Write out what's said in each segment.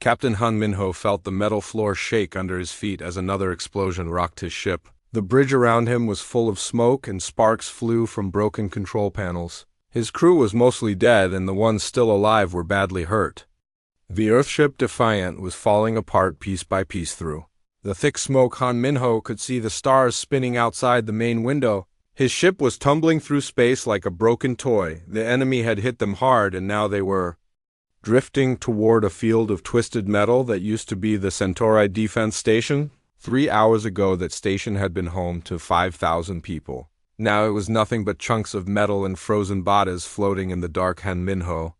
Captain Han Minho felt the metal floor shake under his feet as another explosion rocked his ship. The bridge around him was full of smoke and sparks flew from broken control panels. His crew was mostly dead and the ones still alive were badly hurt. The Earthship Defiant was falling apart piece by piece through the thick smoke. Han Minho could see the stars spinning outside the main window. His ship was tumbling through space like a broken toy. The enemy had hit them hard and now they were drifting toward a field of twisted metal that used to be the Centauri defense station. 3 hours ago that station had been home to 5,000 people. Now it was nothing but chunks of metal and frozen bodies floating in the dark. Han Minho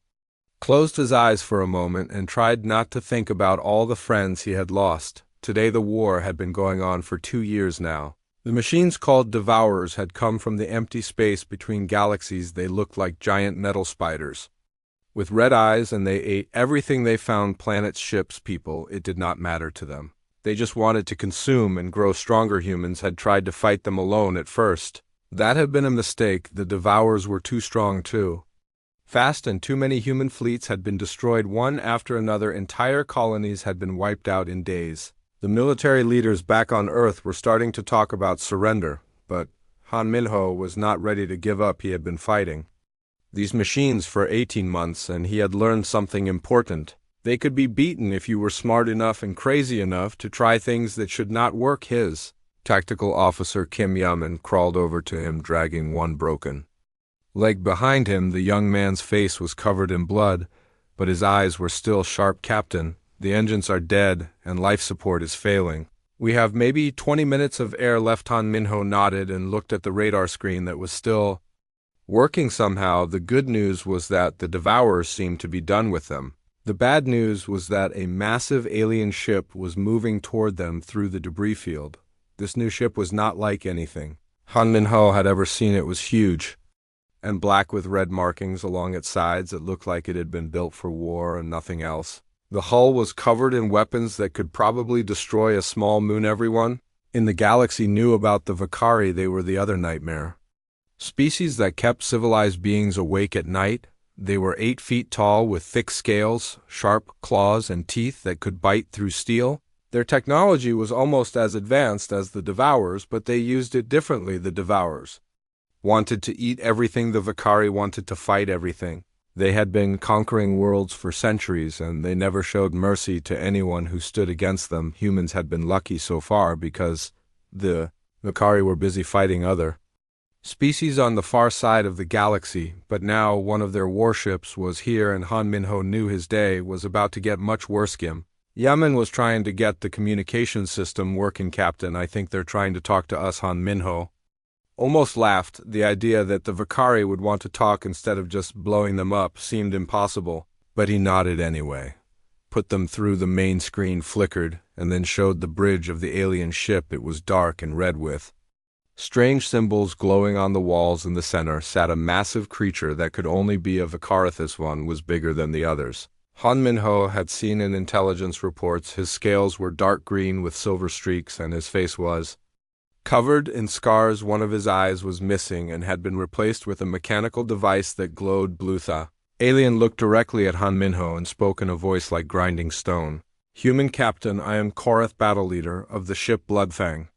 closed his eyes for a moment and tried not to think about all the friends he had lost. Today the war had been going on for 2 years now. The machines called Devourers had come from the empty space between galaxies. They looked like giant metal spiders with red eyes, and they ate everything they found. Planets, ships, people, it did not matter to them. They just wanted to consume and grow stronger. Humans had tried to fight them alone at first. That had been a mistake. The Devourers were too strong too fast, and too many human fleets had been destroyed one after another. Entire colonies had been wiped out in days. The military leaders back on Earth were starting to talk about surrender, but Han Minho was not ready to give up. He had been fighting these machines for 18 months, and he had learned something important. They could be beaten if you were smart enough and crazy enough to try things that should not work. His tactical officer Kim Yaman crawled over to him, dragging one broken leg behind him. The young man's face was covered in blood, but his eyes were still sharp. Captain, the engines are dead and life support is failing. We have maybe 20 minutes of air left. Han Minho nodded and looked at the radar screen that was still working somehow. The good news was that the Devourers seemed to be done with them. The bad news was that a massive alien ship was moving toward them through the debris field. This new ship was not like anything Han Minho had ever seen. It was huge and black with red markings along its sides. It looked like it had been built for war and nothing else. The hull was covered in weapons that could probably destroy a small moon. Everyone in the galaxy knew about the Vakari. They were the other nightmare species that kept civilized beings awake at night. They were 8 feet tall with thick scales, sharp claws, and teeth that could bite through steel. Their technology was almost as advanced as the Devourers, but they used it differently. The Devourers wanted to eat everything. The Vakari wanted to fight everything. They had been conquering worlds for centuries, and they never showed mercy to anyone who stood against them. Humans had been lucky so far because the Vakari were busy fighting other species on the far side of the galaxy, but now one of their warships was here, and Han Minho knew his day was about to get much worse. Kim Yaman was trying to get the communication system working. Captain, I think they're trying to talk to us. Han Minho almost laughed. The idea that the Vakari would want to talk instead of just blowing them up seemed impossible, but he nodded anyway. Put them through. The main screen flickered and then showed the bridge of the alien ship. It was dark and red with strange symbols glowing on the walls. In the center sat a massive creature that could only be a Vakari. This one was bigger than the others. Han Minho had seen in intelligence reports. His scales were dark green with silver streaks, and his face was covered in scars. One of his eyes was missing and had been replaced with a mechanical device that glowed blue. The alien looked directly at Han Minho and spoke in a voice like grinding stone. Human Captain, I am Korath, battle leader of the ship Bloodfang.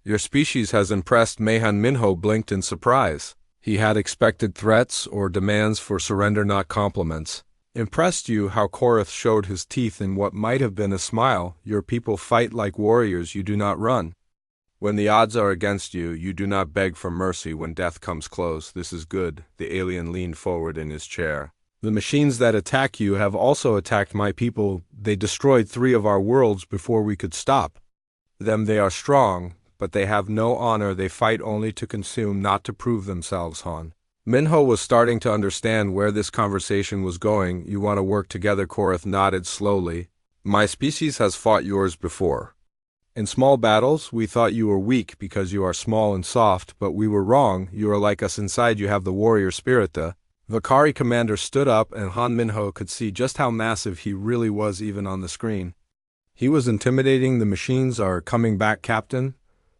Your species has impressed me. Han Minho blinked in surprise. He had expected threats or demands for surrender, not compliments. Impressed you? How Korath showed his teeth in what might have been a smile. Your people fight like warriors. You do not run. When the odds are against you, you do not beg for mercy when death comes close. This is good. The alien leaned forward in his chair. The machines that attack you have also attacked my people. They destroyed 3 of our worlds before we could stop them. They are strong, but they have no honor. They fight only to consume, not to prove themselves. Han Minho was starting to understand where this conversation was going. You want to work together? Korath nodded slowly. My species has fought yours before. In small battles, we thought you were weak because you are small and soft, but we were wrong. You are like us inside. You have the warrior spirit. The Vakari commander stood up, and Han Minho could see just how massive he really was even on the screen. He was intimidating. The machines are coming back, Captain.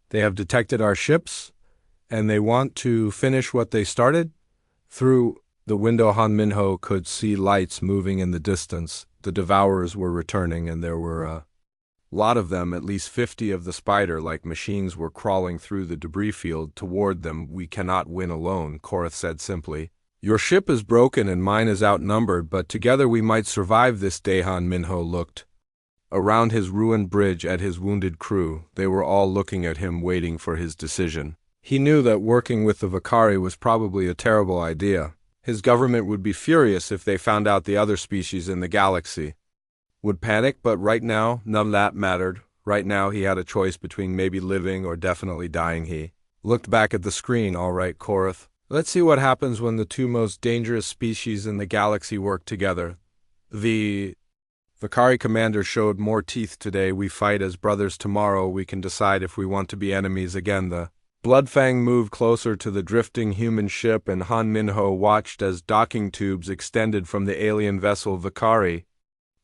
They have detected our ships, and they want to finish what they started. Through the window, Han Minho could see lights moving in the distance. The Devourers were returning, and there were a lot of them. At least 50 of the spider-like machines were crawling through the debris field toward them. "We cannot win alone," Korath said simply. "Your ship is broken and mine is outnumbered, but together we might survive this day." Han Minho looked around his ruined bridge at his wounded crew. They were all looking at him, waiting for his decision. He knew that working with the Vakari was probably a terrible idea. His government would be furious if they found out the other species in the galaxy would panic, but right now, none of that mattered. Right now, he had a choice between maybe living or definitely dying. He looked back at the screen. "All right, Korath. Let's see what happens when the two most dangerous species in the galaxy work together." The Vakari commander showed more teeth today. "We fight as brothers. Tomorrow we can decide if we want to be enemies again." The Bloodfang moved closer to the drifting human ship, and Han Minho watched as docking tubes extended from the alien vessel Vakari.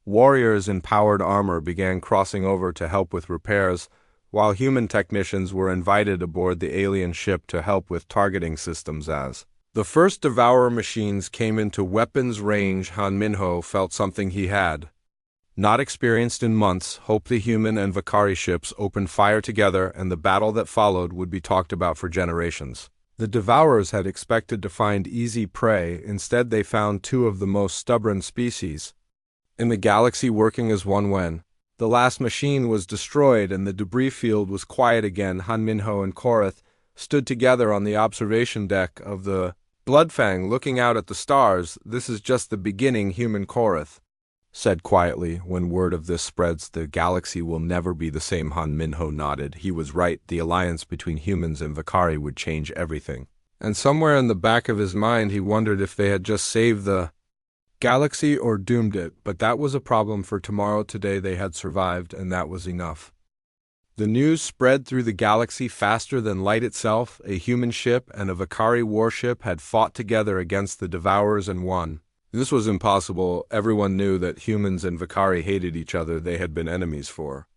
Warriors in powered armor began crossing over to help with repairs, while human technicians were invited aboard the alien ship to help with targeting systems. As the first Devourer machines came into weapons range, Han Minho felt something he had not experienced in months. Hope. The human and Vakari ships opened fire together, and the battle that followed would be talked about for generations. The Devourers had expected to find easy prey. Instead, they found two of the most stubborn species in the galaxy working as one. When the last machine was destroyed and the debris field was quiet again, Han Minho and Korath stood together on the observation deck of the Bloodfang, looking out at the stars. "This is just the beginning," human Korath said quietly. "When word of this spreads, the galaxy will never be the same." Han Minho nodded. He was right. The alliance between humans and Vakari would change everything. And somewhere in the back of his mind, he wondered if they had just saved the galaxy or doomed it. But that was a problem for tomorrow. Today they had survived, and that was enough. The news spread through the galaxy faster than light itself. A human ship and a Vakari warship had fought together against the Devourers and won. This was impossible. Everyone knew that humans and Vakari hated each other. They had been enemies for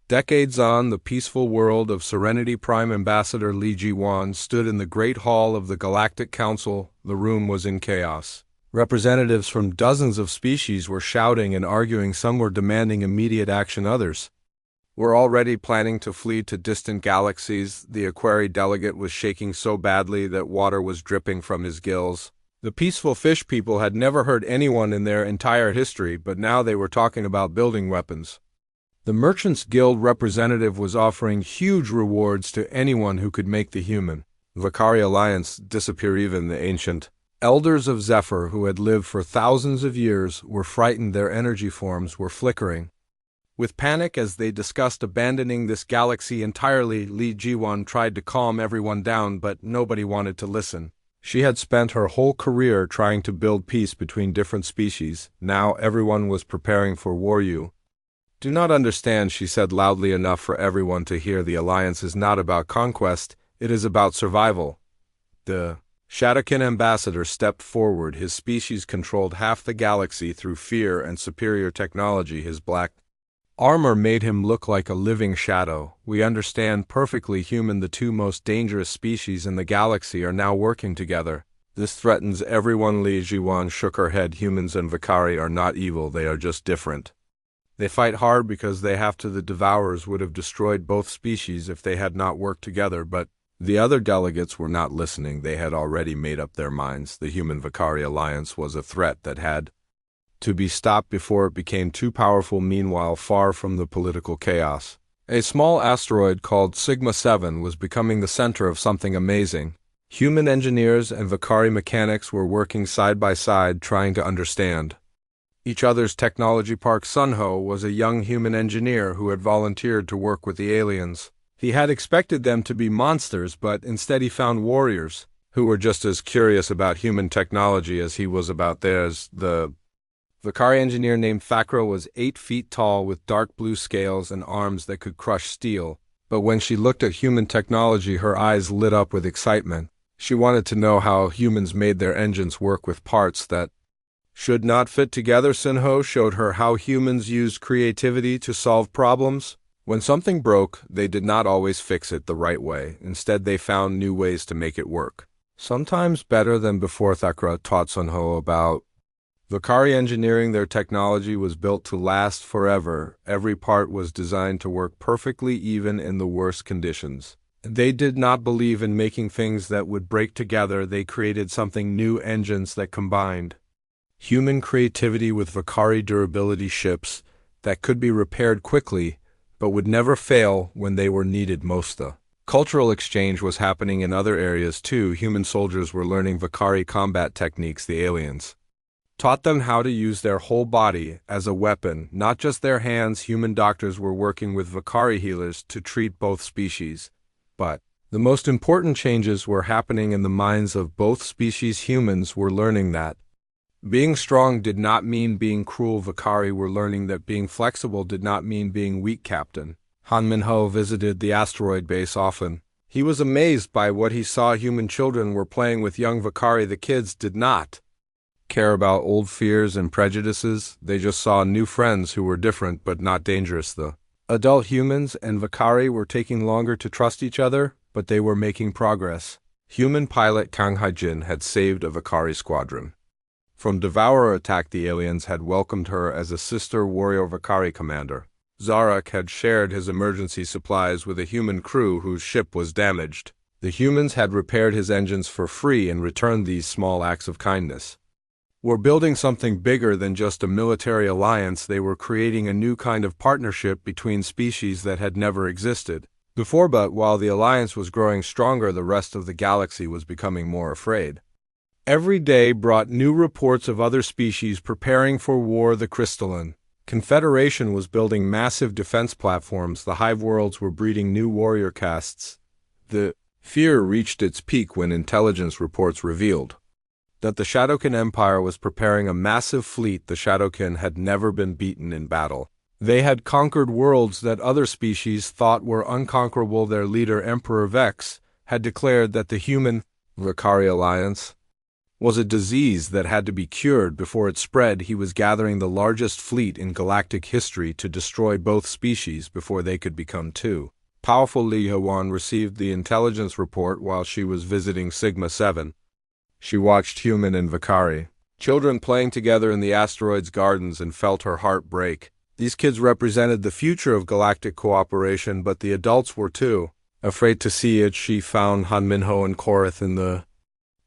decades. On the peaceful world of Serenity, Prime Ambassador Li Jiwan stood in the Great Hall of the Galactic Council. The room was in chaos. Representatives from dozens of species were shouting and arguing. Some were demanding immediate action. Others were already planning to flee to distant galaxies. The Aquari delegate was shaking so badly that water was dripping from his gills. The peaceful fish people had never hurt anyone in their entire history, but now they were talking about building weapons. The Merchants Guild representative was offering huge rewards to anyone who could make the human Vakari alliance disappear. Even the ancient elders of Zephyr, who had lived for thousands of years, were frightened. Their energy forms were flickering with panic as they discussed abandoning this galaxy entirely. Li Jiwan tried to calm everyone down, but nobody wanted to listen. She had spent her whole career trying to build peace between different species. Now everyone was preparing for war. "You do not understand," she said loudly enough for everyone to hear. "The alliance is not about conquest, it is about survival." The Shadowkin ambassador stepped forward. His species controlled half the galaxy through fear and superior technology. His black armor made him look like a living shadow. "We understand perfectly, human. The two most dangerous species in the galaxy are now working together. This threatens everyone." Li Jiwan shook her head. "Humans and Vakari are not evil, they are just different. They fight hard because they have to. The Devourers would have destroyed both species if they had not worked together." But the other delegates were not listening. They had already made up their minds. The human-Vakari alliance was a threat that had to be stopped before it became too powerful. Meanwhile, far from the political chaos, a small asteroid called Sigma-7 was becoming the center of something amazing. Human engineers and Vakari mechanics were working side by side, trying to understand each other's technology. Park Sunho was a young human engineer who had volunteered to work with the aliens. He had expected them to be monsters, but instead he found warriors who were just as curious about human technology as he was about theirs. The Vakari engineer named Fakra was 8 feet tall with dark blue scales and arms that could crush steel. But when she looked at human technology, her eyes lit up with excitement. She wanted to know how humans made their engines work with parts that should not fit together. Sunho showed her how humans used creativity to solve problems. When something broke, they did not always fix it the right way. Instead, they found new ways to make it work. Sometimes better than before. Thakra taught Sunho about Vakari engineering, their technology was built to last forever. Every part was designed to work perfectly even in the worst conditions. They did not believe in making things that would break together. They created something new, engines that combined human creativity with Vakari durability ships that could be repaired quickly but would never fail when they were needed most. The cultural exchange was happening in other areas too. Human soldiers were learning Vakari combat techniques. The aliens taught them how to use their whole body as a weapon, not just their hands. Human doctors were working with Vakari healers to treat both species. But the most important changes were happening in the minds of both species. Humans were learning that being strong did not mean being cruel. Vakari were learning that being flexible did not mean being weak. Captain Han Minho visited the asteroid base often. He was amazed by what he saw. Human children were playing with young Vakari. The kids did not care about old fears and prejudices. They just saw new friends who were different but not dangerous. The adult humans and Vakari were taking longer to trust each other, but they were making progress. Human pilot Kang Haijin had saved a Vakari squadron from Devourer attack. The aliens had welcomed her as a sister warrior Vakari commander. Zarak had shared his emergency supplies with a human crew whose ship was damaged. The humans had repaired his engines for free and returned these small acts of kindness. Were building something bigger than just a military alliance. They were creating a new kind of partnership between species that had never existed before. But while the alliance was growing stronger, the rest of the galaxy was becoming more afraid. Every day brought new reports of other species preparing for war. The Crystalline Confederation was building massive defense platforms. The hive worlds were breeding new warrior castes. The fear reached its peak when intelligence reports revealed that the Shadowkin Empire was preparing a massive fleet. The Shadowkin had never been beaten in battle. They had conquered worlds that other species thought were unconquerable. Their leader, Emperor Vex, had declared that the human Vakari alliance was a disease that had to be cured before it spread. He was gathering the largest fleet in galactic history to destroy both species before they could become too powerful. Li Hewan received the intelligence report while she was visiting Sigma 7. She watched human and Vakari children playing together in the asteroid's gardens and felt her heart break. These kids represented the future of galactic cooperation, but the adults were too afraid to see it. She found Han Minho and Korath in the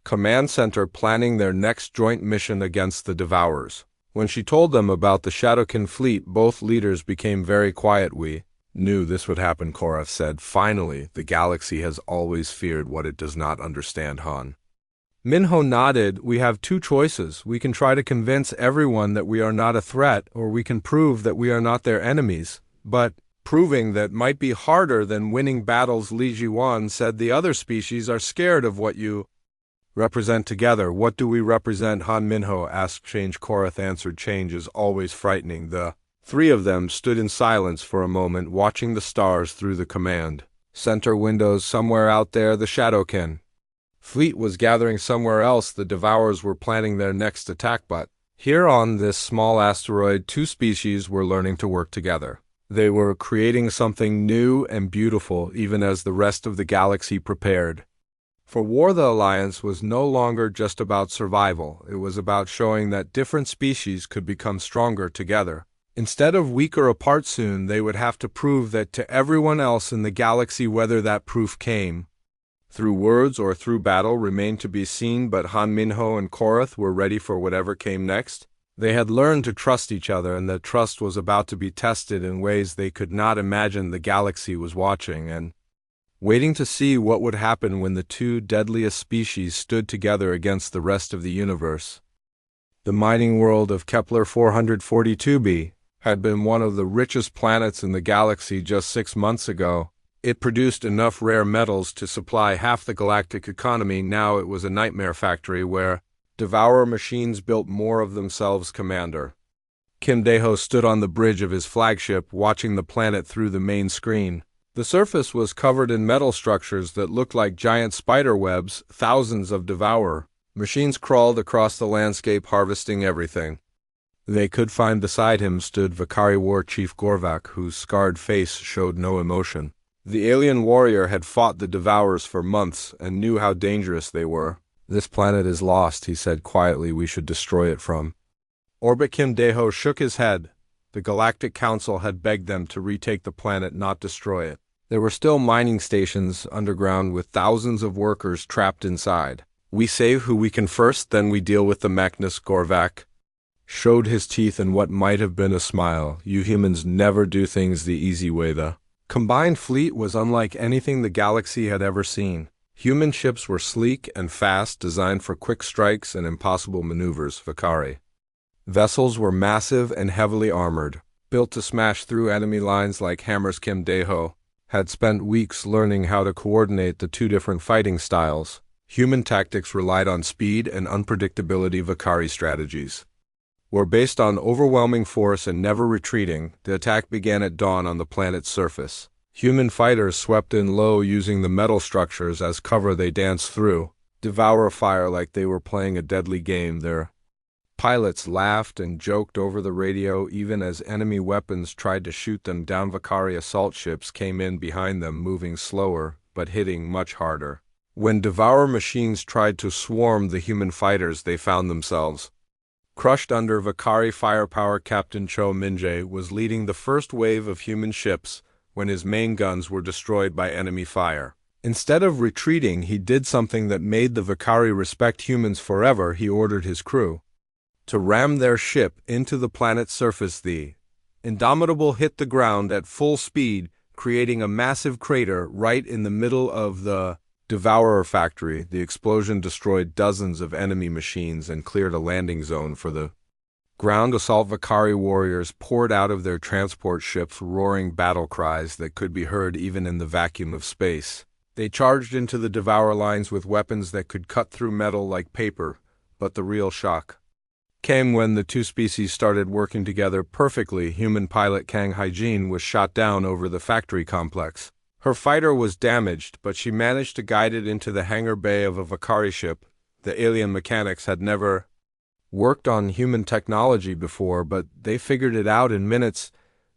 command center planning their next joint mission against the Devourers. When she told them about the Shadowkin fleet, both leaders became very quiet. We knew this would happen, Korath said. Finally, the galaxy has always feared what it does not understand. Han Minho nodded. We have two choices. We can try to convince everyone that we are not a threat, or we can prove that we are not their enemies. But proving that might be harder than winning battles. Li Jiwan said. The other species are scared of what you represent together. What do we represent? Han Minho asked. Change. Korath answered. Change is always frightening. The three of them stood in silence for a moment, watching the stars through the command center windows. Somewhere out there, the Shadowkin fleet was gathering. Somewhere else, the Devourers were planning their next attack. But here on this small asteroid, two species were learning to work together. They were creating something new and beautiful, even as the rest of the galaxy prepared for war. The alliance was no longer just about survival. It was about showing that different species could become stronger together instead of weaker apart. Soon they would have to prove that to everyone else in the galaxy. Whether that proof came through words or through battle remained to be seen, but Han Minho and Korath were ready for whatever came next. They had learned to trust each other, and that trust was about to be tested in ways they could not imagine. The galaxy was watching and waiting to see what would happen when the two deadliest species stood together against the rest of the universe. The mining world of Kepler 442b had been one of the richest planets in the galaxy just 6 months ago. It produced enough rare metals to supply half the galactic economy. Now it was a nightmare factory where Devourer machines built more of themselves. Commander Kim Daeho stood on the bridge of his flagship, watching the planet through the main screen. The surface was covered in metal structures that looked like giant spider webs. Thousands of Devourer machines crawled across the landscape, harvesting everything they could find. Beside him stood Vakari War Chief Gorvak, whose scarred face showed no emotion. The alien warrior had fought the Devourers for months and knew how dangerous they were. This planet is lost, he said quietly. We should destroy it from Orbit Kim Dae-ho shook his head. The Galactic Council had begged them to retake the planet, not destroy it. There were still mining stations underground with thousands of workers trapped inside. We save who we can first, then we deal with the Magnus. Gorvak showed his teeth in what might have been a smile. You humans never do things the easy way. The combined fleet was unlike anything the galaxy had ever seen. Human ships were sleek and fast, designed for quick strikes and impossible maneuvers. Vakari vessels were massive and heavily armored, built to smash through enemy lines like hammers. Kim Dae-ho had spent weeks learning how to coordinate the two different fighting styles. Human tactics relied on speed and unpredictability. Vakari strategies were based on overwhelming force and never retreating. The attack began at dawn on the planet's surface. Human fighters swept in low using the metal structures as cover. They danced through, devour fire like they were playing a deadly game. Their pilots laughed and joked over the radio even as enemy weapons tried to shoot them down. Vakari assault ships came in behind them, moving slower but hitting much harder. When Devourer machines tried to swarm the human fighters, they found themselves crushed under Vakari firepower. Captain Cho Min-jae was leading the first wave of human ships when his main guns were destroyed by enemy fire. Instead of retreating, he did something that made the Vakari respect humans forever. He ordered his crew to ram their ship into the planet's surface. The Indomitable hit the ground at full speed, creating a massive crater right in the middle of the Devourer factory. The explosion destroyed dozens of enemy machines and cleared a landing zone for the ground assault. Vakari warriors poured out of their transport ships, roaring battle cries that could be heard even in the vacuum of space. They charged into the Devourer lines with weapons that could cut through metal like paper, but the real shock came when the two species started working together perfectly. Human pilot Kang Hae-jin was shot down over the factory complex. Her fighter was damaged, but she managed to guide it into the hangar bay of a Vakari ship. The alien mechanics had never worked on human technology before, but they figured it out in minutes.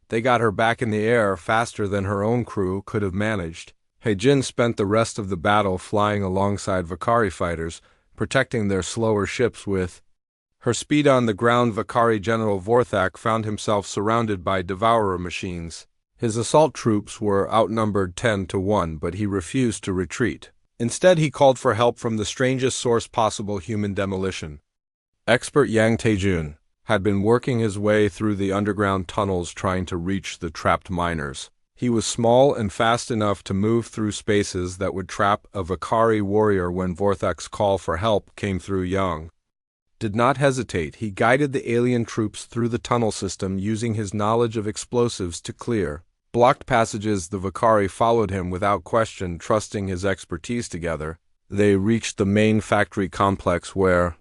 They got her back in the air faster than her own crew could have managed. Hae-jin spent the rest of the battle flying alongside Vakari fighters, protecting their slower ships with her speed on the ground. Vakari General Vorthak found himself surrounded by Devourer machines. His assault troops were outnumbered 10-1, but he refused to retreat. Instead, he called for help from the strangest source possible: human demolition. Expert Yang Tae-jun had been working his way through the underground tunnels trying to reach the trapped miners. He was small and fast enough to move through spaces that would trap a Vakari warrior. When Vorthak's call for help came through, Yang did not hesitate. He guided the alien troops through the tunnel system, using his knowledge of explosives to clear blocked passages. The Vakari followed him without question, trusting his expertise. Together, they reached the main factory complex where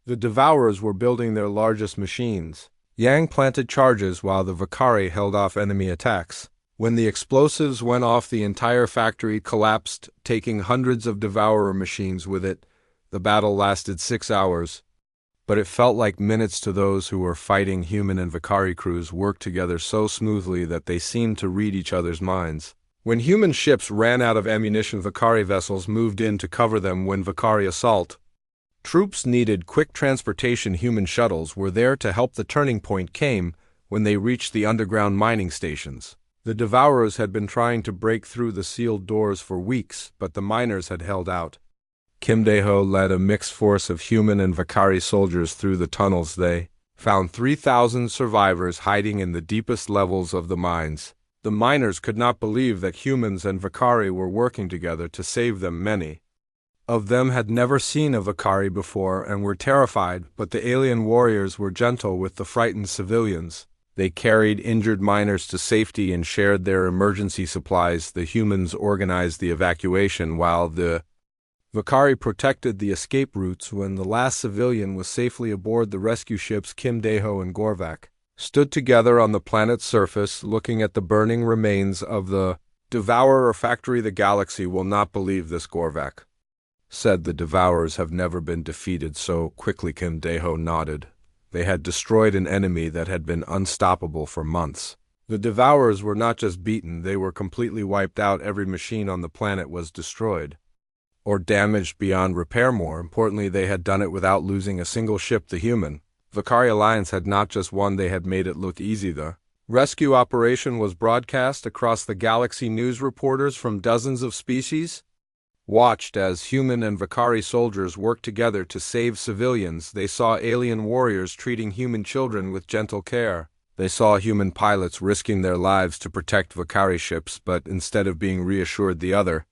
the Devourers were building their largest machines. Yang planted charges while the Vakari held off enemy attacks. When the explosives went off, the entire factory collapsed, taking hundreds of Devourer machines with it. The battle lasted 6 hours, but it felt like minutes to those who were fighting. Human and Vakari crews worked together so smoothly that they seemed to read each other's minds. When human ships ran out of ammunition, Vakari vessels moved in to cover them. When Vakari assault troops needed quick transportation, human shuttles were there to help. The turning point came when they reached the underground mining stations. The Devourers had been trying to break through the sealed doors for weeks, but the miners had held out. Kim Dae-ho led a mixed force of human and Vakari soldiers through the tunnels. They found 3,000 survivors hiding in the deepest levels of the mines. The miners could not believe that humans and Vakari were working together to save them. Many of them had never seen a Vakari before and were terrified, but the alien warriors were gentle with the frightened civilians. They carried injured miners to safety and shared their emergency supplies. The humans organized the evacuation while the Vakari protected the escape routes. When the last civilian was safely aboard the rescue ships, Kim Dae-ho and Gorvak stood together on the planet's surface, looking at the burning remains of the Devourer factory. The galaxy will not believe this, Gorvak said. The Devourers have never been defeated so quickly. Kim Dae-ho nodded. They had destroyed an enemy that had been unstoppable for months. The Devourers were not just beaten, they were completely wiped out. Every machine on the planet was destroyed or damaged beyond repair. More importantly, they had done it without losing a single ship. The human Vakari Alliance had not just won, they had made it look easy. The rescue operation was broadcast across the galaxy. News reporters from dozens of species watched as human and Vakari soldiers worked together to save civilians. They saw alien warriors treating human children with gentle care. They saw human pilots risking their lives to protect Vakari ships, but instead of being reassured, the other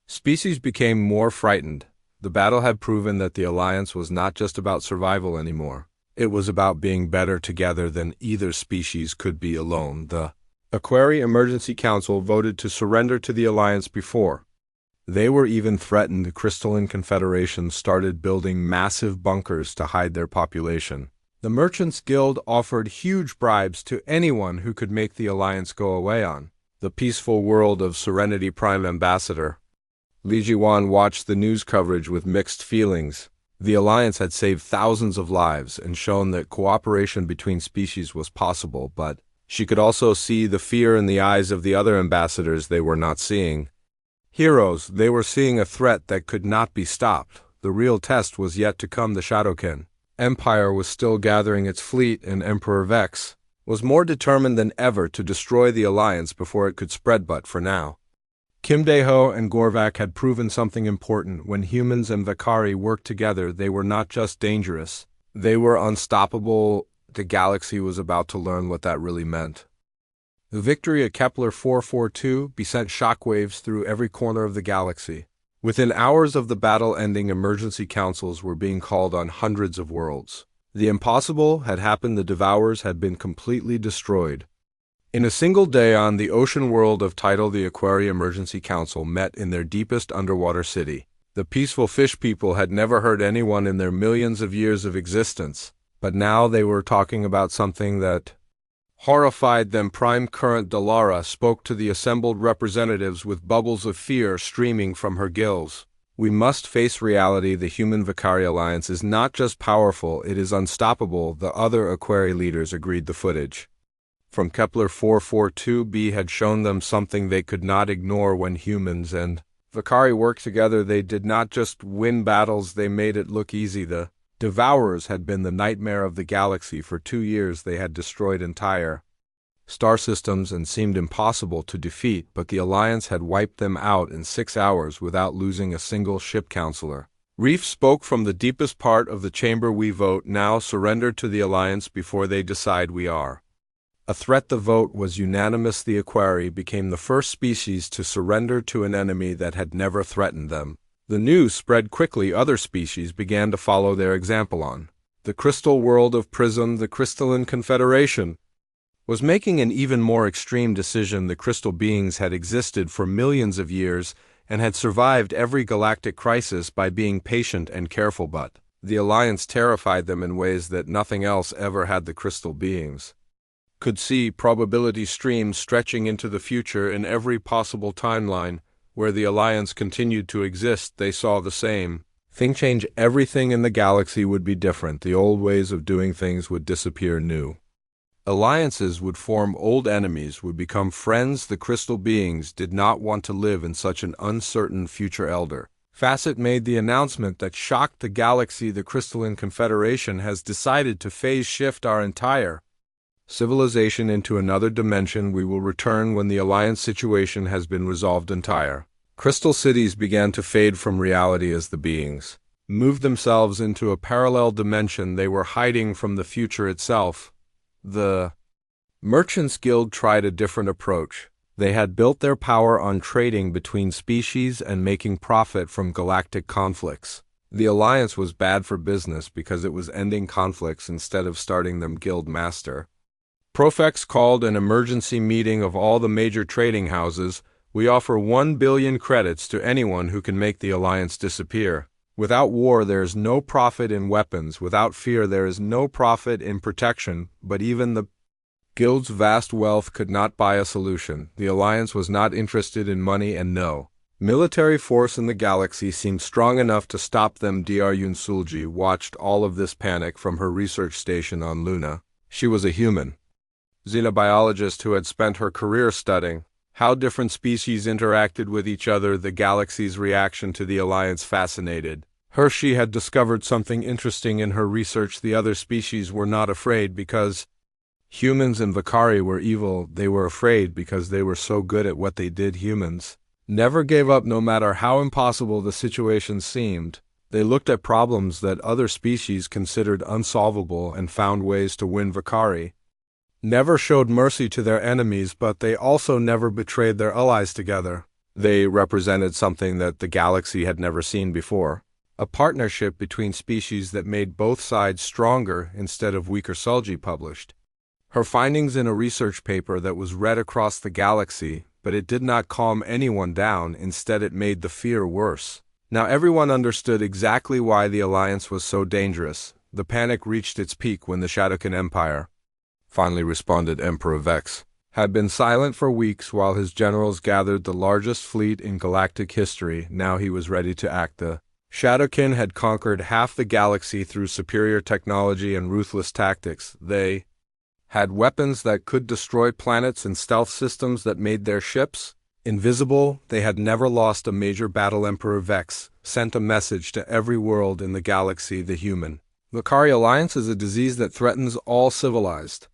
species became more frightened. The battle had proven that the Alliance was not just about survival anymore. It was about being better together than either species could be alone. The HFY Emergency Council voted to surrender to the Alliance before they were even threatened. The Crystalline Confederation started building massive bunkers to hide their population. The Merchants Guild offered huge bribes to anyone who could make the Alliance go away. On the peaceful world of Serenity, Prime Ambassador Li Jiwan watched the news coverage with mixed feelings. The Alliance had saved thousands of lives and shown that cooperation between species was possible, but she could also see the fear in the eyes of the other ambassadors. They were not seeing heroes, they were seeing a threat that could not be stopped. The real test was yet to come. The Shadowkin Empire was still gathering its fleet, and Emperor Vex was more determined than ever to destroy the Alliance before it could spread. But for now, Kim Dae-ho and Gorvak had proven something important. When humans and Vakari worked together, they were not just dangerous, they were unstoppable. The galaxy was about to learn what that really meant. The victory at Kepler 442 sent shockwaves through every corner of the galaxy. Within hours of the battle ending, emergency councils were being called on hundreds of worlds. The impossible had happened. The Devourers had been completely destroyed. In a single day on the ocean world of Tidal, the HFY Emergency Council met in their deepest underwater city. The peaceful fish people had never hurt anyone in their millions of years of existence, but now they were talking about something that horrified them. Prime Current Dalara spoke to the assembled representatives with bubbles of fear streaming from her gills. We must face reality. The Human Vakari Alliance is not just powerful, it is unstoppable. The other HFY leaders agreed. The footage from Kepler 442b had shown them something they could not ignore. When humans and Vakari worked together, they did not just win battles, they made it look easy. The Devourers had been the nightmare of the galaxy. For 2 years they had destroyed entire star systems and seemed impossible to defeat, but the Alliance had wiped them out in 6 hours without losing a single ship. Counselor Reef spoke from the deepest part of the chamber. We vote now. Surrender to the Alliance before they decide we are a threat. The vote was unanimous. The HFY became the first species to surrender to an enemy that had never threatened them. The news spread quickly. Other species began to follow their example. On the crystal world of Prism, the Crystalline Confederation was making an even more extreme decision. The crystal beings had existed for millions of years and had survived every galactic crisis by being patient and careful, but the Alliance terrified them in ways that nothing else ever had. The crystal beings could see probability streams stretching into the future. In every possible timeline where the Alliance continued to exist, they saw the same thing change. Everything in the galaxy would be different. The old ways of doing things would disappear. New alliances would form. Old enemies would become friends. The crystal beings did not want to live in such an uncertain future. Elder Facet made the announcement that shocked the galaxy. The Crystalline Confederation has decided to phase shift our entire civilization into another dimension. We will return when the Alliance situation has been resolved. Entire crystal cities began to fade from reality as the beings moved themselves into a parallel dimension. They were hiding from the future itself. The Merchants Guild tried a different approach. They had built their power on trading between species and making profit from galactic conflicts. The Alliance was bad for business because it was ending conflicts instead of starting them. Guild Master Profex called an emergency meeting of all the major trading houses. We offer 1 billion credits to anyone who can make the Alliance disappear. Without war there is no profit in weapons. Without fear there is no profit in protection. But even the Guild's vast wealth could not buy a solution. The Alliance was not interested in money, and no military force in the galaxy seemed strong enough to stop them. Dr. Yunsulji watched all of this panic from her research station on Luna. She was a human xenobiologist who had spent her career studying how different species interacted with each other. The galaxy's reaction to the Alliance fascinated Hershey had discovered something interesting in her research. The other species were not afraid because humans and Vakari were evil. They were afraid because they were so good at what they did. Humans never gave up no matter how impossible the situation seemed. They looked at problems that other species considered unsolvable and found ways to win. Vakari never showed mercy to their enemies, but they also never betrayed their allies. Together, they represented something that the galaxy had never seen before. A partnership between species that made both sides stronger instead of weaker. Sulji published her findings in a research paper that was read across the galaxy, but it did not calm anyone down. Instead, it made the fear worse. Now everyone understood exactly why the alliance was so dangerous. The panic reached its peak when the Shadowkin Empire finally responded. Emperor Vex had been silent for weeks while his generals gathered the largest fleet in galactic history. Now he was ready to act. The Shadowkin had conquered half the galaxy through superior technology and ruthless tactics. They had weapons that could destroy planets and stealth systems that made their ships invisible. They had never lost a major battle. Emperor Vex sent a message to every world in the galaxy. The human Vakari alliance is a disease that threatens all civilized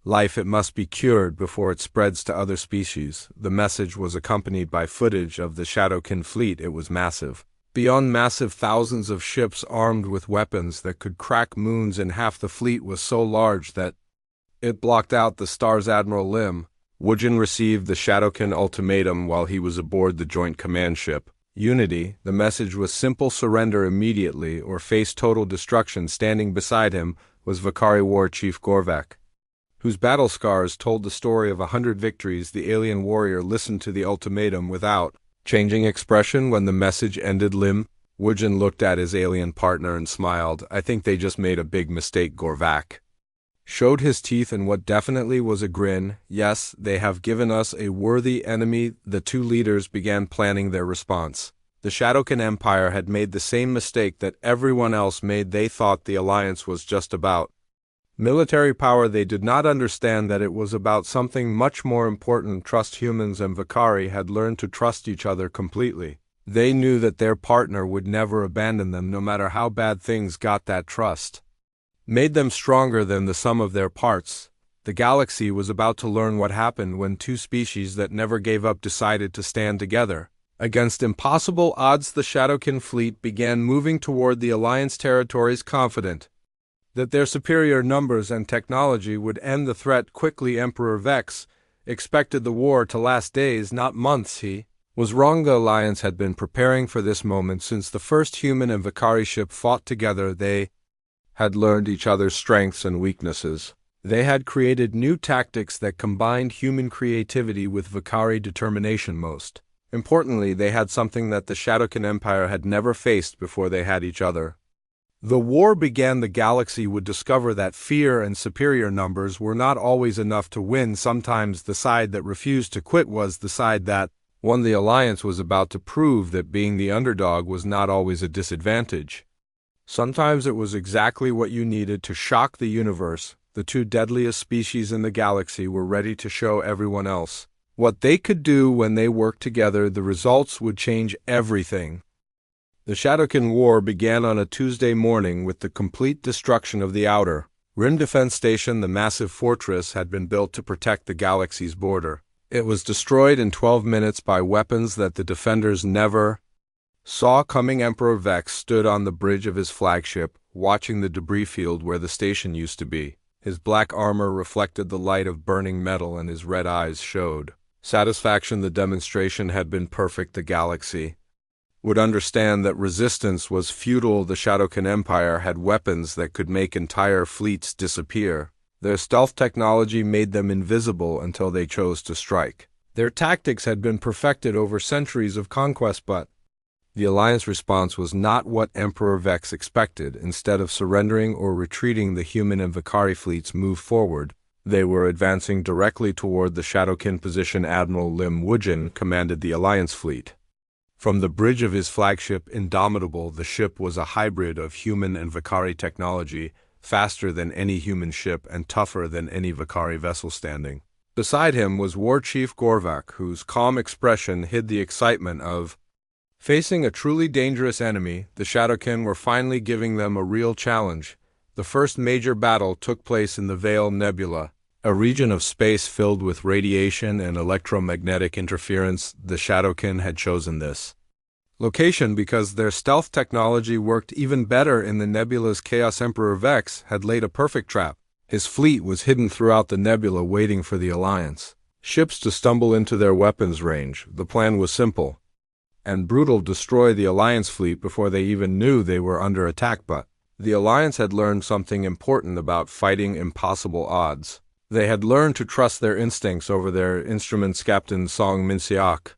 life. It must be cured before it spreads to other species. The message was accompanied by footage of the Shadowkin fleet. It was massive. Beyond massive, thousands of ships armed with weapons that could crack moons, and half the fleet was so large that it blocked out the stars. Admiral Lim Wujin received the Shadowkin ultimatum while he was aboard the Joint Command ship Unity. The message was simple: surrender immediately or face total destruction. Standing beside him was Vakari War Chief Gorvak, whose battle scars told the story of 100 victories. The alien warrior listened to the ultimatum without changing expression. When the message ended, Lim Wujin looked at his alien partner and smiled. I think they just made a big mistake. Gorvak showed his teeth in what definitely was a grin. Yes, they have given us a worthy enemy. The two leaders began planning their response. The Shadowkin Empire had made the same mistake that everyone else made. They thought the alliance was just about military power. They did not understand that it was about something much more important. Trust. Humans and Vakari had learned to trust each other completely. They knew that their partner would never abandon them no matter how bad things got. That trust made them stronger than the sum of their parts. The galaxy was about to learn what happened when two species that never gave up decided to stand together. Against impossible odds, the Shadowkin fleet began moving toward the Alliance territories, confident that their superior numbers and technology would end the threat quickly. Emperor Vex expected the war to last days, not months. He was wrong. The Alliance had been preparing for this moment since the first human and Vakari ship fought together. They had learned each other's strengths and weaknesses. They had created new tactics that combined human creativity with Vakari determination. Most importantly, they had something that the Shadowkin Empire had never faced before. They had each other. The war began. The galaxy would discover that fear and superior numbers were not always enough to win. Sometimes the side that refused to quit was the side that won. The Alliance was about to prove that being the underdog was not always a disadvantage. Sometimes it was exactly what you needed to shock the universe. The two deadliest species in the galaxy were ready to show everyone else what they could do when they worked together. The results would change everything. The Shadowkin War began on a Tuesday morning with the complete destruction of the Outer Rim Defense Station. The massive fortress had been built to protect the galaxy's border. It was destroyed in 12 minutes by weapons that the defenders never saw coming. Emperor Vex stood on the bridge of his flagship, watching the debris field where the station used to be. His black armor reflected the light of burning metal and his red eyes showed satisfaction. The demonstration had been perfect. The galaxy would understand that resistance was futile. The Shadowkin Empire had weapons that could make entire fleets disappear. Their stealth technology made them invisible until they chose to strike. Their tactics had been perfected over centuries of conquest, but the Alliance response was not what Emperor Vex expected. Instead of surrendering or retreating, the human and Vakari fleets moved forward. They were advancing directly toward the Shadowkin position. Admiral Lim Wujin commanded the Alliance fleet. From the bridge of his flagship, Indomitable, the ship was a hybrid of human and Vakari technology, faster than any human ship and tougher than any Vakari vessel standing. Beside him was War Chief Gorvak, whose calm expression hid the excitement of Facing a truly dangerous enemy, the Shadowkin were finally giving them a real challenge. The first major battle took place in the Veil Nebula, a region of space filled with radiation and electromagnetic interference. The Shadowkin had chosen this location because their stealth technology worked even better in the nebula's chaos. Emperor Vex had laid a perfect trap. His fleet was hidden throughout the nebula waiting for the Alliance ships to stumble into their weapons range. The plan was simple and brutal: destroy the Alliance fleet before they even knew they were under attack. But the Alliance had learned something important about fighting impossible odds. They had learned to trust their instincts over their instruments. Captain Song Minseok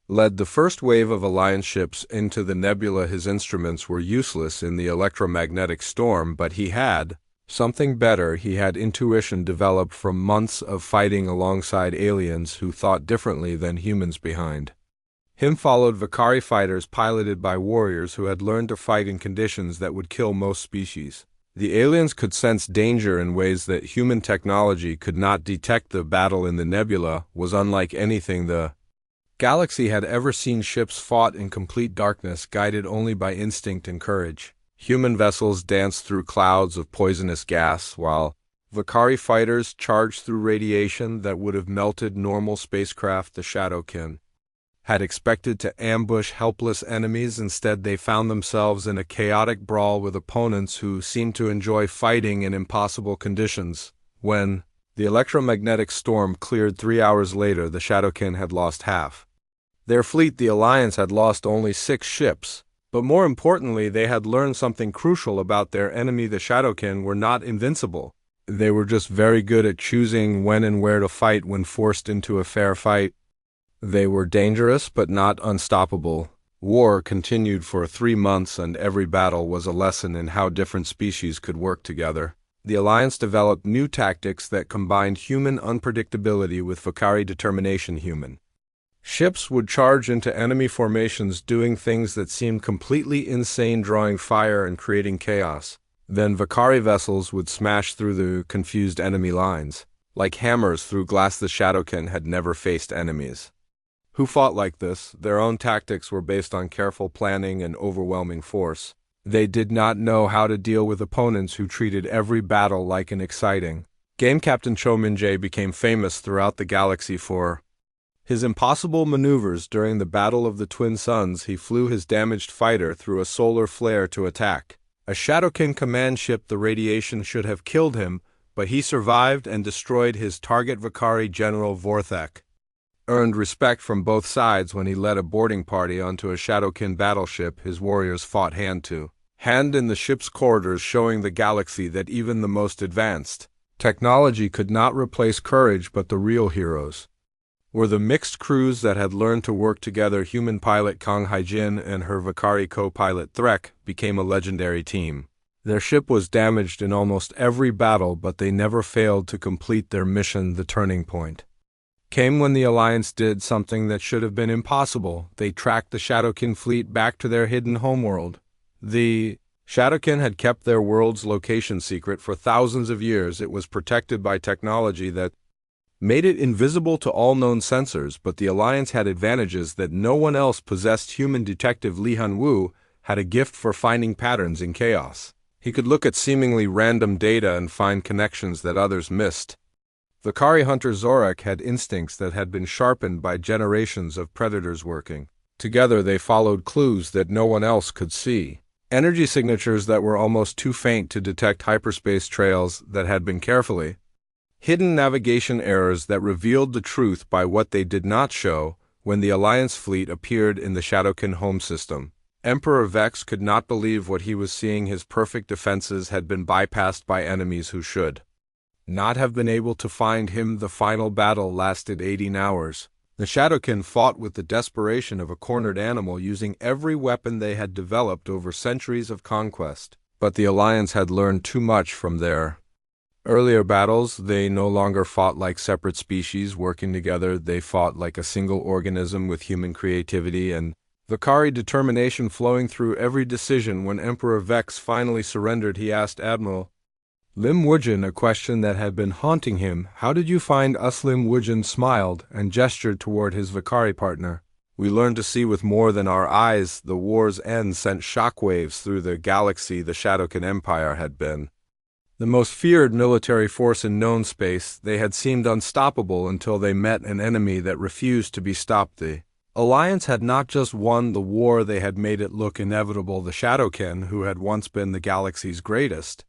led the first wave of Alliance ships into the nebula. His instruments were useless in the electromagnetic storm, but he had something better. He had intuition developed from months of fighting alongside aliens who thought differently than humans. Behind him followed Vakari fighters piloted by warriors who had learned to fight in conditions that would kill most species. The aliens could sense danger in ways that human technology could not detect. The battle in the nebula was unlike anything the galaxy had ever seen. Ships fought in complete darkness, guided only by instinct and courage. Human vessels danced through clouds of poisonous gas, while Vakari fighters charged through radiation that would have melted normal spacecraft. The Shadowkin had expected to ambush helpless enemies. Instead, they found themselves in a chaotic brawl with opponents who seemed to enjoy fighting in impossible conditions. When the electromagnetic storm cleared 3 hours later, the Shadowkin had lost half their fleet. The Alliance had lost only 6 ships. But more importantly, they had learned something crucial about their enemy. The Shadowkin were not invincible. They were just very good at choosing when and where to fight when forced into a fair fight. They were dangerous, but not unstoppable. War continued for 3 months, and every battle was a lesson in how different species could work together. The Alliance developed new tactics that combined human unpredictability with Vakari determination. Human ships would charge into enemy formations, doing things that seemed completely insane, drawing fire and creating chaos. Then Vakari vessels would smash through the confused enemy lines like hammers through glass. The Shadowkin had never faced enemies who fought like this. Their own tactics were based on careful planning and overwhelming force. They did not know how to deal with opponents who treated every battle like an exciting game. Captain Cho Min-jae became famous throughout the galaxy for his impossible maneuvers. During the Battle of the Twin Suns, he flew his damaged fighter through a solar flare to attack a Shadowkin command ship. The radiation should have killed him, but he survived and destroyed his target. Vakari General Vorthek earned respect from both sides when he led a boarding party onto a Shadowkin battleship. His warriors fought hand to hand in the ship's corridors, showing the galaxy that even the most advanced technology could not replace courage. But the real heroes were the mixed crews that had learned to work together. Human pilot Kang Haijin and her Vakari co-pilot Threk became a legendary team. Their ship was damaged in almost every battle, but they never failed to complete their mission. The turning point came when the Alliance did something that should have been impossible. They tracked the Shadowkin fleet back to their hidden homeworld. The Shadowkin had kept their world's location secret for thousands of years. It was protected by technology that made it invisible to all known sensors, but the Alliance had advantages that no one else possessed. Human detective Li Han-woo had a gift for finding patterns in chaos. He could look at seemingly random data and find connections that others missed. Vakari hunter Zorak had instincts that had been sharpened by generations of predators working together. They followed clues that no one else could see. Energy signatures that were almost too faint to detect, hyperspace trails that had been carefully hidden, navigation errors that revealed the truth by what they did not show. When the Alliance fleet appeared in the Shadowkin home system, Emperor Vex could not believe what he was seeing. His perfect defenses had been bypassed by enemies who should not have been able to find him. The final battle lasted 18 hours. The Shadowkin fought with the desperation of a cornered animal, using every weapon they had developed over centuries of conquest. But the Alliance had learned too much from their earlier battles. They no longer fought like separate species working together. They fought like a single organism with human creativity and Vakari determination flowing through every decision. When Emperor Vex finally surrendered, he asked Admiral Lim Wujin a question that had been haunting him. "How did you find us?" Lim Wujin smiled and gestured toward his Vakari partner. We learned to see with more than our eyes. The war's end sent shockwaves through the galaxy. The Shadowkin Empire had been the most feared military force in known space. They had seemed unstoppable until they met an enemy that refused to be stopped. The Alliance had not just won the war, they had made it look inevitable. The Shadowkin, who had once been the galaxy's greatest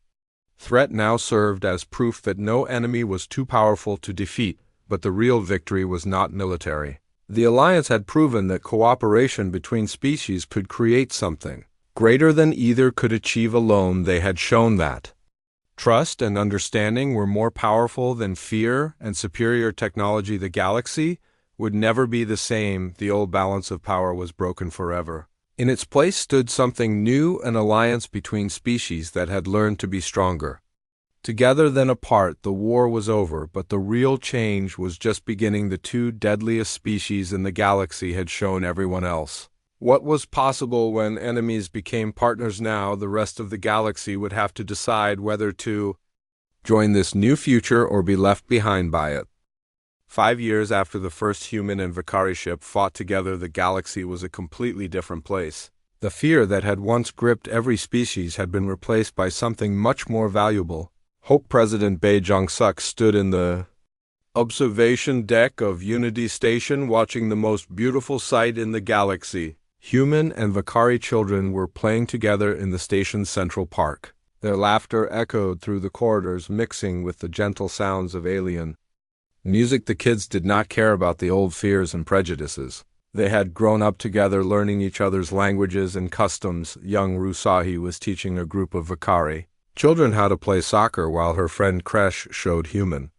threat, now served as proof that no enemy was too powerful to defeat. But the real victory was not military. The Alliance had proven that cooperation between species could create something greater than either could achieve alone. They had shown that trust and understanding were more powerful than fear and superior technology. The galaxy would never be the same. The old balance of power was broken forever. In its place stood something new, an alliance between species that had learned to be stronger together than apart. The war was over, but the real change was just beginning. The two deadliest species in the galaxy had shown everyone else what was possible when enemies became partners. Now the rest of the galaxy would have to decide whether to join this new future or be left behind by it. 5 years after the first human and Vakari ship fought together, the galaxy was a completely different place. The fear that had once gripped every species had been replaced by something much more valuable. Hope President Bae Jong-suk stood in the observation deck of Unity Station, watching the most beautiful sight in the galaxy. Human and Vakari children were playing together in the station's central park. Their laughter echoed through the corridors, mixing with the gentle sounds of alien music. The kids did not care about the old fears and prejudices. They had grown up together, learning each other's languages and customs. Young Rusahi was teaching a group of Vakari children how to play soccer, while her friend Kresh showed human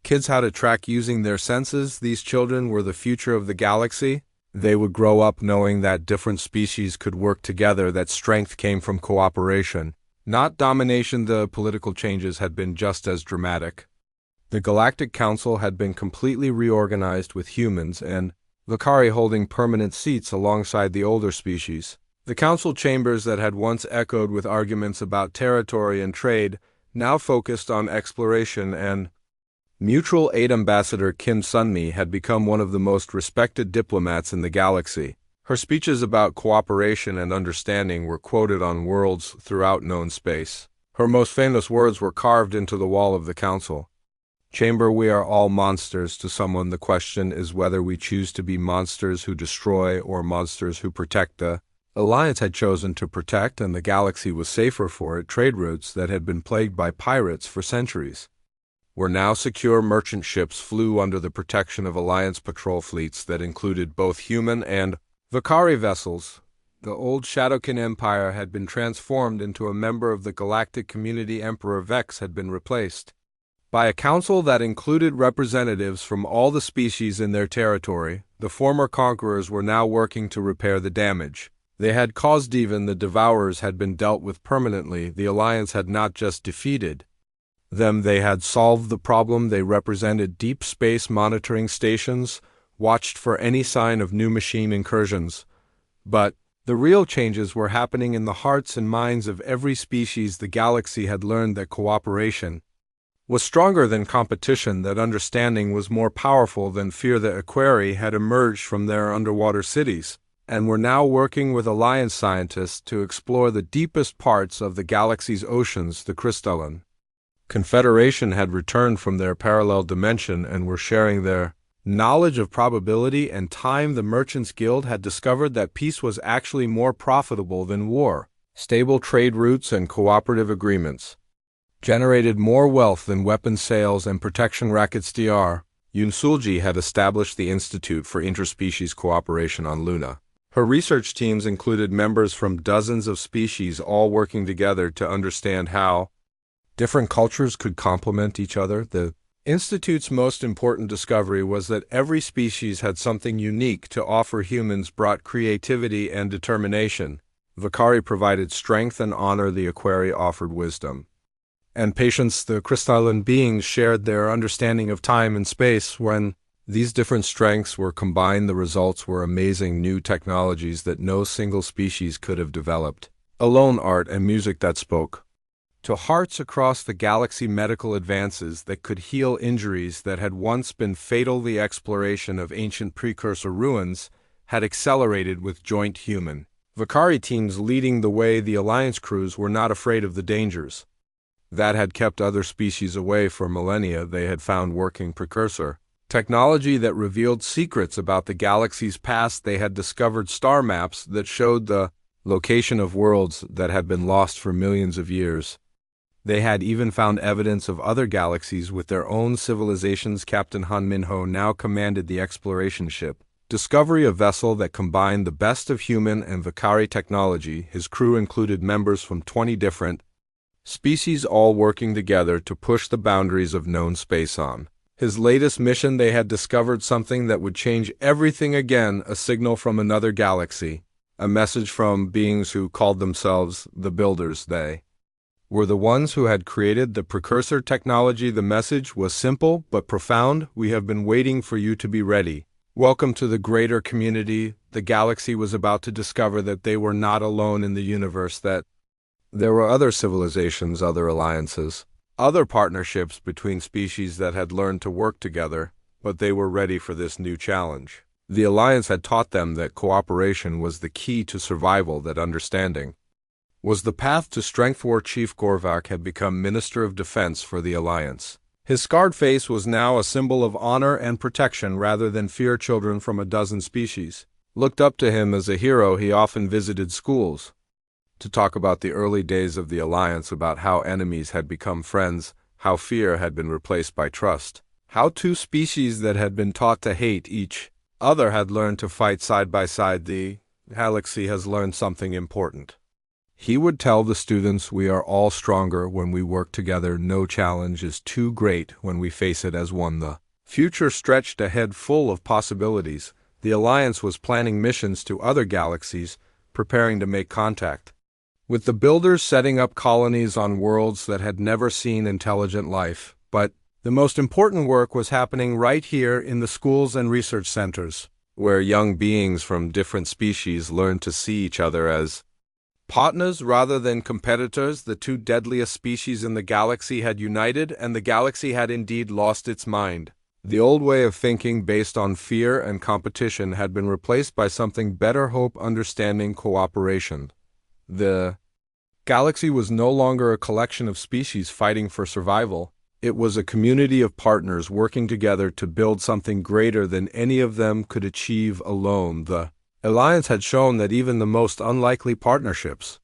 kids how to track using their senses. These children were the future of the galaxy. They would grow up knowing that different species could work together, that strength came from cooperation, not domination. The political changes had been just as dramatic. The Galactic Council had been completely reorganized, with humans and Vakari holding permanent seats alongside the older species. The council chambers that had once echoed with arguments about territory and trade now focused on exploration and mutual aid. Ambassador Kim Sunmi had become one of the most respected diplomats in the galaxy. Her speeches about cooperation and understanding were quoted on worlds throughout known space. Her most famous words were carved into the wall of the council chamber. We are all monsters to someone. The question is whether we choose to be monsters who destroy or monsters who protect. The Alliance had chosen to protect, and the galaxy was safer for it. Trade routes that had been plagued by pirates for centuries were now secure. Merchant ships flew under the protection of Alliance patrol fleets that included both human and Vakari vessels. The old Shadowkin Empire had been transformed into a member of the galactic community. Emperor Vex had been replaced by a council that included representatives from all the species in their territory. The former conquerors were now working to repair the damage they had caused. Even the Devourers had been dealt with permanently. The Alliance had not just defeated them, they had solved the problem. They represented deep space monitoring stations, watched for any sign of new machine incursions. But the real changes were happening in the hearts and minds of every species. The galaxy had learned that cooperation was stronger than competition, that understanding was more powerful than fear. The Aquari had emerged from their underwater cities and were now working with Alliance scientists to explore the deepest parts of the galaxy's oceans. The Crystalline Confederation had returned from their parallel dimension and were sharing their knowledge of probability and time. The Merchants Guild had discovered that peace was actually more profitable than war. Stable trade routes and cooperative agreements generated more wealth than weapons sales and protection rackets. Dr. Yunsulji had established the Institute for Interspecies Cooperation on Luna. Her research teams included members from dozens of species, all working together to understand how different cultures could complement each other. The Institute's most important discovery was that every species had something unique to offer. Humans brought creativity and determination. Vakari provided strength and honor. The Aquari offered wisdom and patience. The crystalline beings shared their understanding of time and space. When these different strengths were combined, the results were amazing new technologies that no single species could have developed alone. Art and music that spoke to hearts across the galaxy. Medical advances that could heal injuries that had once been fatal. The exploration of ancient precursor ruins had accelerated with joint human Vakari teams leading the way. The Alliance crews were not afraid of the dangers that had kept other species away for millennia. They had found working precursor technology that revealed secrets about the galaxy's past. They had discovered star maps that showed the location of worlds that had been lost for millions of years. They had even found evidence of other galaxies with their own civilizations. Captain Han Minho now commanded the exploration ship Discovery, a vessel that combined the best of human and Vakari technology. His crew included members from 20 different species, all working together to push the boundaries of known space. On his latest mission, they had discovered something that would change everything again, a signal from another galaxy, a message from beings who called themselves the Builders. They were the ones who had created the precursor technology. The message was simple but profound. We have been waiting for you to be ready. Welcome to the greater community. The galaxy was about to discover that they were not alone in the universe, that there were other civilizations, other alliances, other partnerships between species that had learned to work together, but they were ready for this new challenge. The Alliance had taught them that cooperation was the key to survival, that understanding was the path to strength. War Chief Gorvak had become Minister of Defense for the Alliance. His scarred face was now a symbol of honor and protection rather than fear. Children from a dozen species looked up to him as a hero. He often visited schools to talk about the early days of the Alliance, about how enemies had become friends, how fear had been replaced by trust, how two species that had been taught to hate each other had learned to fight side by side. The galaxy has learned something important. He would tell the students, we are all stronger when we work together. No challenge is too great when we face it as one. The future stretched ahead, full of possibilities. The Alliance was planning missions to other galaxies, preparing to make contact with the Builders, setting up colonies on worlds that had never seen intelligent life. But the most important work was happening right here in the schools and research centers, where young beings from different species learned to see each other as partners rather than competitors. The two deadliest species in the galaxy had united, and the galaxy had indeed lost its mind. The old way of thinking, based on fear and competition, had been replaced by something better: hope, understanding, cooperation. The galaxy was no longer a collection of species fighting for survival. It was a community of partners working together to build something greater than any of them could achieve alone. The Alliance had shown that even the most unlikely partnerships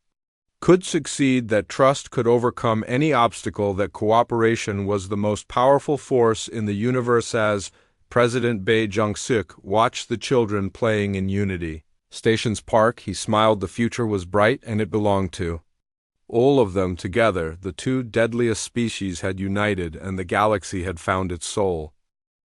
could succeed, that trust could overcome any obstacle, that cooperation was the most powerful force in the universe. As President Bae Jung-suk watched the children playing in unity Stations Park, he smiled. The future was bright, and it belonged to all of them together. The two deadliest species had united, and the galaxy had found its soul.